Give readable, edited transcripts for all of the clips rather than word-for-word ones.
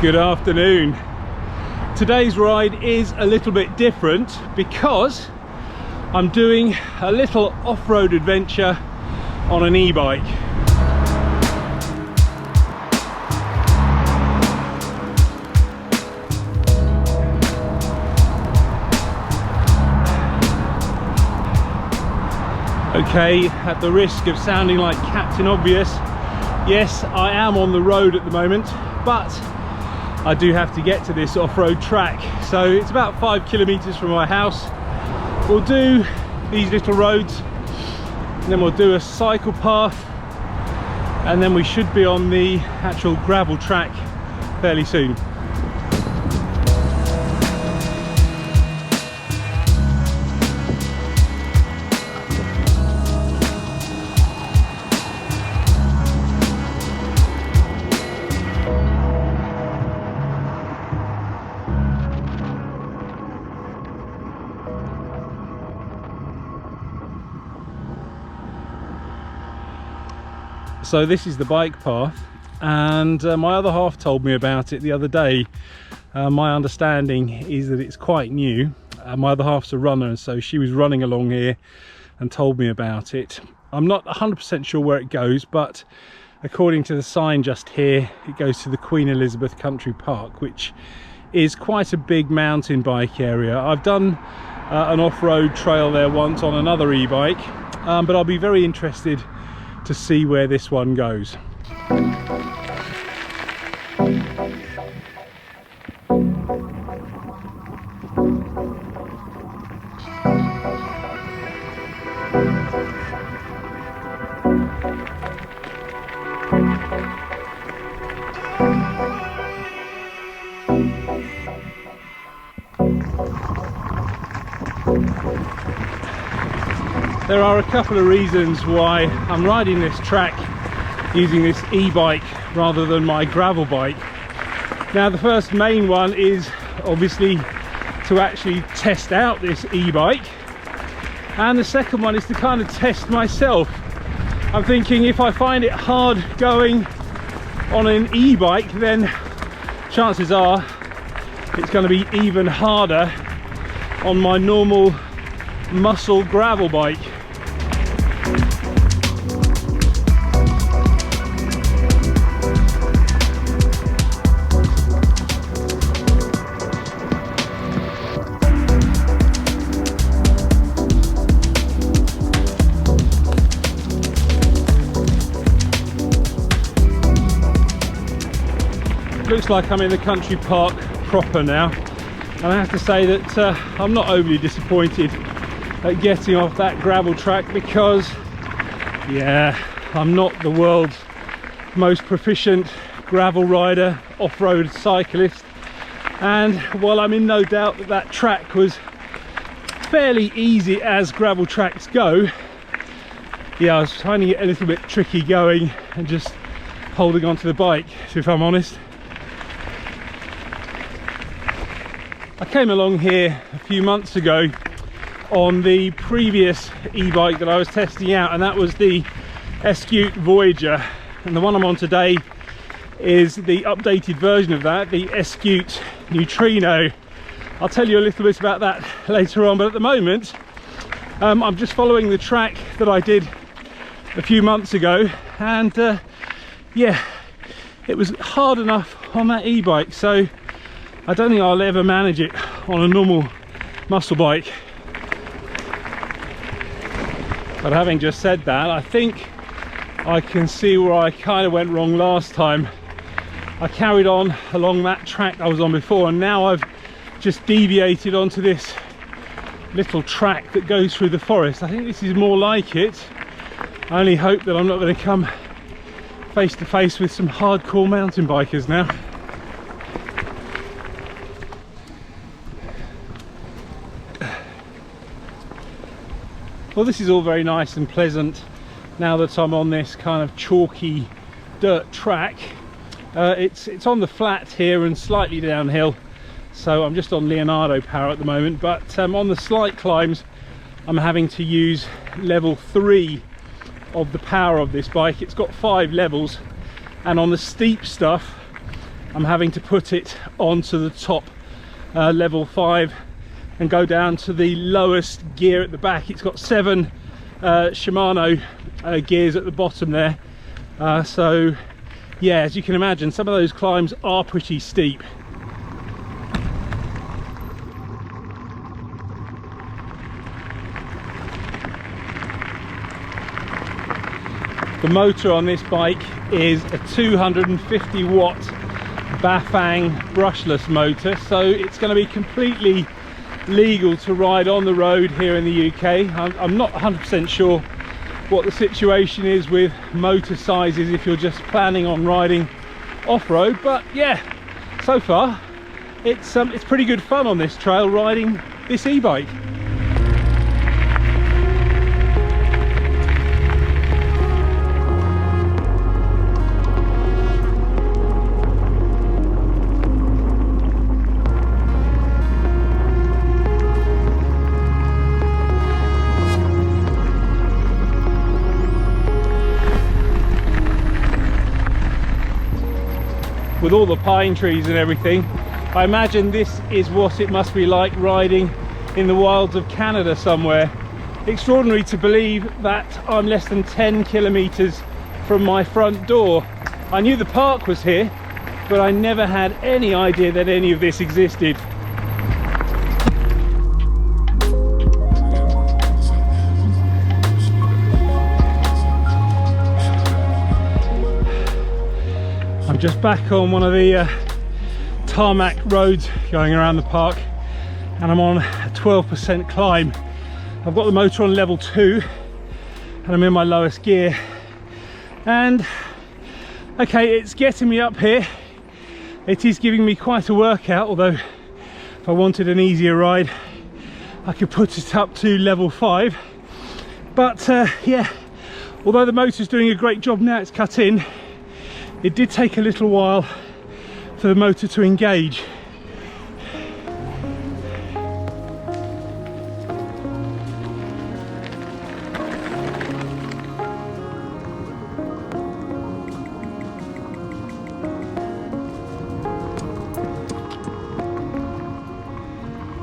Good afternoon. Today's ride is a little bit different because I'm doing a little off-road adventure on an e-bike. Okay, at the risk of sounding like Captain Obvious, yes, I am on the road at the moment, but I do have to get to this off-road track. So it's about 5 kilometers from my house. We'll do these little roads, and then we'll do a cycle path, and then we should be on the actual gravel track fairly soon. So this is the bike path, and my other half told me about it the other day. My understanding is that it's quite new. My other half's a runner, and so she was running along here and told me about it. I'm not 100% sure where it goes, but according to the sign just here, it goes to the Queen Elizabeth Country Park, which is quite a big mountain bike area. I've done an off-road trail there once on another e-bike, but I'll be very interested to see where this one goes. There are a couple of reasons why I'm riding this track using this e-bike rather than my gravel bike. Now, the first main one is obviously to actually test out this e-bike, and the second one is to kind of test myself. I'm thinking if I find it hard going on an e-bike, then chances are it's going to be even harder on my normal muscle gravel bike. Looks like I'm in the country park proper now, and I have to say that I'm not overly disappointed at getting off that gravel track because, yeah, I'm not the world's most proficient gravel rider, off-road cyclist, and while I'm in no doubt that that track was fairly easy as gravel tracks go, yeah, I was finding it a little bit tricky going and just holding onto the bike, if I'm honest. I came along here a few months ago on the previous e-bike that I was testing out, and that was the Eskute Voyager, and the one I'm on today is the updated version of that, the Eskute Netuno. I'll tell you a little bit about that later on, but at the moment I'm just following the track that I did a few months ago, and yeah, it was hard enough on that e-bike, so I don't think I'll ever manage it on a normal muscle bike. But having just said that, I think I can see where I kind of went wrong last time. I carried on along that track I was on before, and now I've just deviated onto this little track that goes through the forest. I think this is more like it. I only hope that I'm not going to come face to face with some hardcore mountain bikers now. Well, this is all very nice and pleasant now that I'm on this kind of chalky dirt track. It's on the flat here and slightly downhill, so I'm just on Leonardo power at the moment, but on the slight climbs I'm having to use level 3 of the power of this bike. It's got 5 levels, and on the steep stuff I'm having to put it onto the top level 5 and go down to the lowest gear at the back. It's got 7 Shimano gears at the bottom there, so yeah, as you can imagine, some of those climbs are pretty steep. The motor on this bike is a 250 watt Bafang brushless motor, so it's going to be completely legal to ride on the road here in the UK. I'm not 100% sure what the situation is with motor sizes if you're just planning on riding off-road, but yeah, so far it's pretty good fun on this trail riding this e-bike. With all the pine trees and everything, I imagine this is what it must be like riding in the wilds of Canada somewhere. Extraordinary to believe that I'm less than 10 kilometers from my front door. I knew the park was here, but I never had any idea that any of this existed. Just back on one of the tarmac roads going around the park, and I'm on a 12% climb. I've got the motor on level 2 and I'm in my lowest gear, and okay, it's getting me up here. It is giving me quite a workout, although if I wanted an easier ride I could put it up to level 5, but yeah, although the motor's doing a great job now it's cut in, it did take a little while for the motor to engage.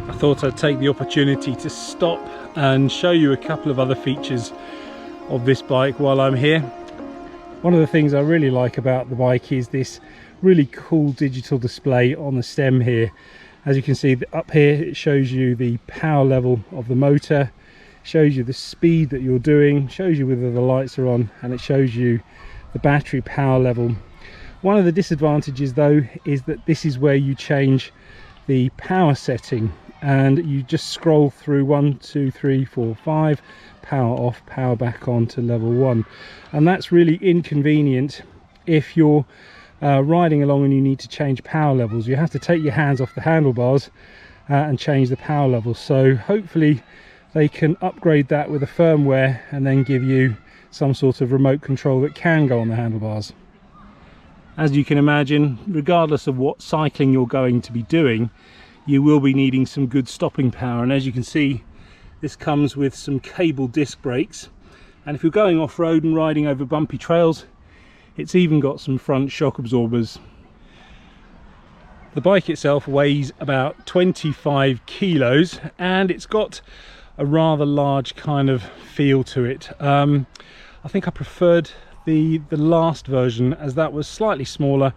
I thought I'd take the opportunity to stop and show you a couple of other features of this bike while I'm here. One of the things I really like about the bike is this really cool digital display on the stem here. As you can see up here, it shows you the power level of the motor, shows you the speed that you're doing, shows you whether the lights are on, and it shows you the battery power level. One of the disadvantages though is that this is where you change the power setting, and you just scroll through 1, 2, 3, 4, 5, power off, power back on to level 1, and that's really inconvenient if you're riding along and you need to change power levels. You have to take your hands off the handlebars and change the power levels. So hopefully they can upgrade that with a firmware and then give you some sort of remote control that can go on the handlebars. As you can imagine, regardless of what cycling you're going to be doing, you will be needing some good stopping power, and as you can see, this comes with some cable disc brakes, and if you're going off-road and riding over bumpy trails, it's even got some front shock absorbers. The bike itself weighs about 25 kilos and it's got a rather large kind of feel to it. I think I preferred the last version, as that was slightly smaller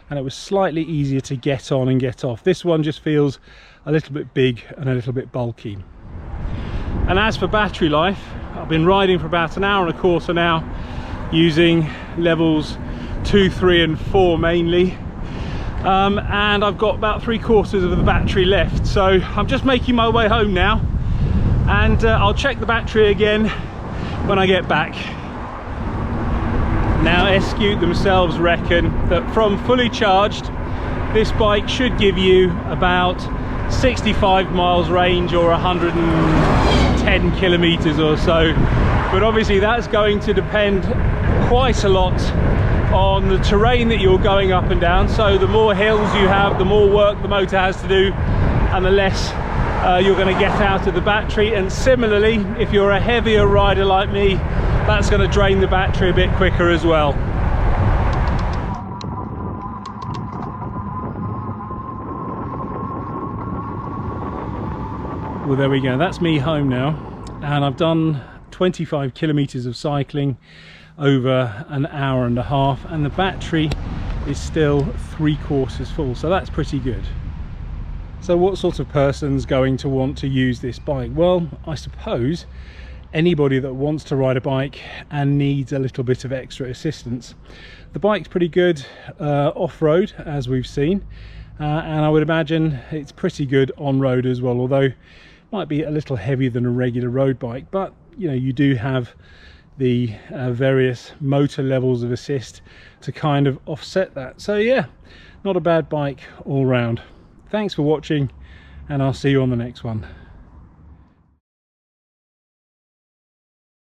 and it was slightly easier to get on and get off. This one just feels a little bit big and a little bit bulky. And as for battery life, I've been riding for about an hour and a quarter now, using levels 2, 3 and 4 mainly, and I've got about 3/4 of the battery left, so I'm just making my way home now, and I'll check the battery again when I get back. Now Eskute themselves reckon that from fully charged this bike should give you about 65 miles range or 110 kilometers or so, but obviously that's going to depend quite a lot on the terrain that you're going up and down. So the more hills you have, the more work the motor has to do and the less you're going to get out of the battery. And similarly, if you're a heavier rider like me, that's going to drain the battery a bit quicker as well. Well, there we go, that's me home now, and I've done 25 kilometers of cycling over an hour and a half, and the battery is still 3/4 full, so that's pretty good. So what sort of person's going to want to use this bike? Well, I suppose anybody that wants to ride a bike and needs a little bit of extra assistance. The bike's pretty good off-road, as we've seen, and I would imagine it's pretty good on-road as well, although it might be a little heavier than a regular road bike, but you know, you do have the various motor levels of assist to kind of offset that. So yeah, not a bad bike all round. Thanks for watching, and I'll see you on the next one.